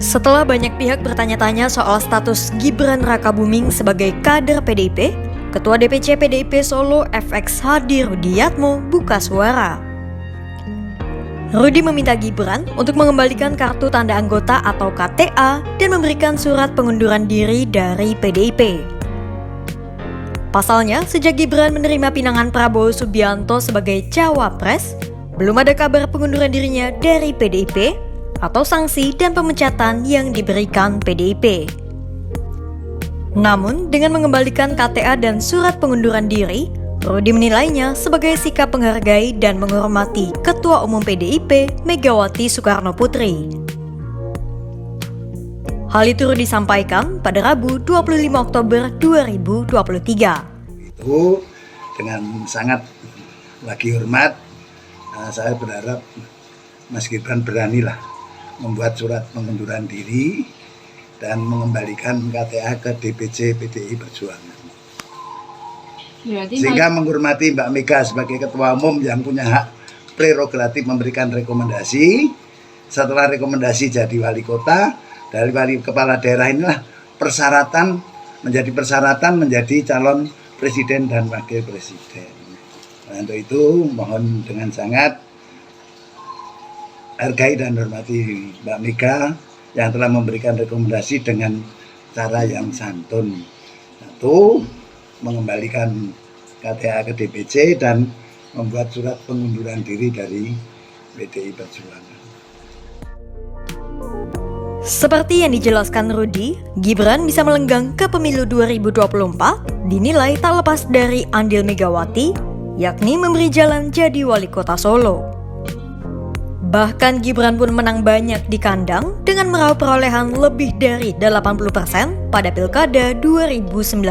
Setelah banyak pihak bertanya-tanya soal status Gibran Rakabuming sebagai kader PDIP, Ketua DPC PDIP Solo FX Hadi Rudiatmo buka suara. Rudi meminta Gibran untuk mengembalikan kartu tanda anggota atau KTA dan memberikan surat pengunduran diri dari PDIP. Pasalnya, sejak Gibran menerima pinangan Prabowo Subianto sebagai cawapres, belum ada kabar pengunduran dirinya dari PDIP atau sanksi dan pemecatan yang diberikan PDIP. Namun, dengan mengembalikan KTA dan surat pengunduran diri, Rudi menilainya sebagai sikap menghargai dan menghormati Ketua Umum PDIP Megawati Soekarnoputri. Hal itu Rudi sampaikan pada Rabu 25 Oktober 2023. Itu dengan sangat lagi hormat, saya berharap Mas Gibran beranilah membuat surat pengunduran diri dan mengembalikan KTA ke DPC PDI Perjuangan. Sehingga menghormati Mbak Mega sebagai Ketua Umum yang punya hak prerogatif memberikan rekomendasi. Setelah rekomendasi jadi wali kota, dari wali kepala daerah inilah menjadi persyaratan menjadi calon presiden dan wakil presiden. Nah, untuk itu mohon dengan sangat hargai dan hormati Mbak Mega yang telah memberikan rekomendasi dengan cara yang santun. Satu, mengembalikan KTA ke DPC dan membuat surat pengunduran diri dari PDI Perjuangan. Seperti yang dijelaskan Rudi, Gibran bisa melenggang ke pemilu 2024 dinilai tak lepas dari andil Megawati, yakni memberi jalan jadi wali kota Solo. Bahkan Gibran pun menang banyak di kandang dengan meraup perolehan lebih dari 80% pada Pilkada 2019.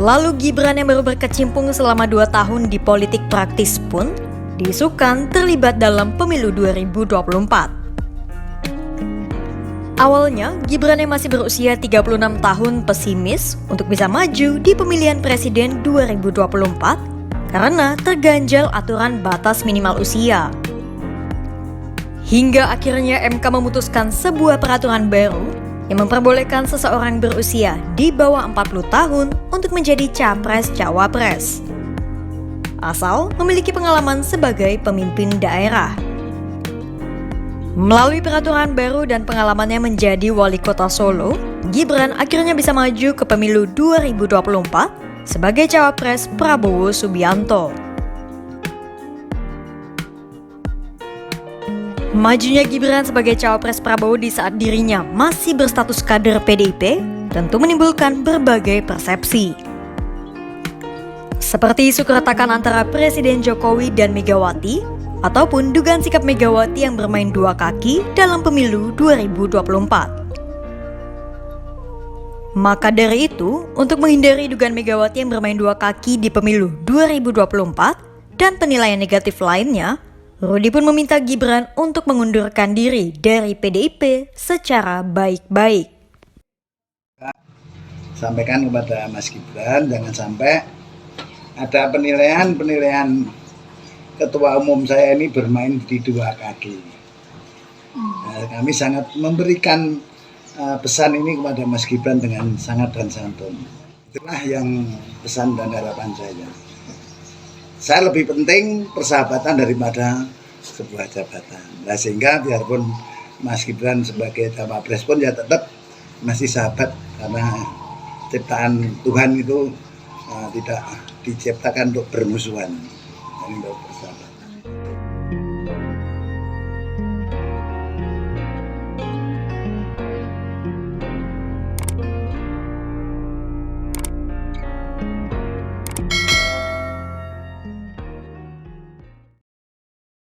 Lalu Gibran yang baru berkecimpung selama 2 tahun di politik praktis pun diisukan terlibat dalam pemilu 2024. Awalnya, Gibran yang masih berusia 36 tahun pesimis untuk bisa maju di pemilihan presiden 2024 karena terganjal aturan batas minimal usia. Hingga akhirnya MK memutuskan sebuah peraturan baru yang memperbolehkan seseorang berusia di bawah 40 tahun untuk menjadi capres-cawapres, asal memiliki pengalaman sebagai pemimpin daerah. Melalui peraturan baru dan pengalamannya menjadi wali kota Solo, Gibran akhirnya bisa maju ke pemilu 2024 sebagai cawapres Prabowo Subianto. Majunya Gibran sebagai cawapres Prabowo di saat dirinya masih berstatus kader PDIP tentu menimbulkan berbagai persepsi. Seperti isu keretakan antara Presiden Jokowi dan Megawati, ataupun dugaan sikap Megawati yang bermain dua kaki dalam pemilu 2024. Maka dari itu, untuk menghindari dugaan Megawati yang bermain dua kaki di pemilu 2024 dan penilaian negatif lainnya, Rudi pun meminta Gibran untuk mengundurkan diri dari PDIP secara baik-baik. Sampaikan kepada Mas Gibran, jangan sampai ada penilaian Ketua Umum saya ini bermain di dua kaki. Nah, kami sangat memberikan pesan ini kepada Mas Gibran dengan sangat dan santun. Itulah yang pesan dan harapan saya. Saya lebih penting persahabatan daripada sebuah jabatan. Nah, sehingga biarpun Mas Gibran sebagai cawapres pun ya tetap masih sahabat, karena ciptaan Tuhan itu tidak diciptakan untuk bermusuhan, untuk bersahabat.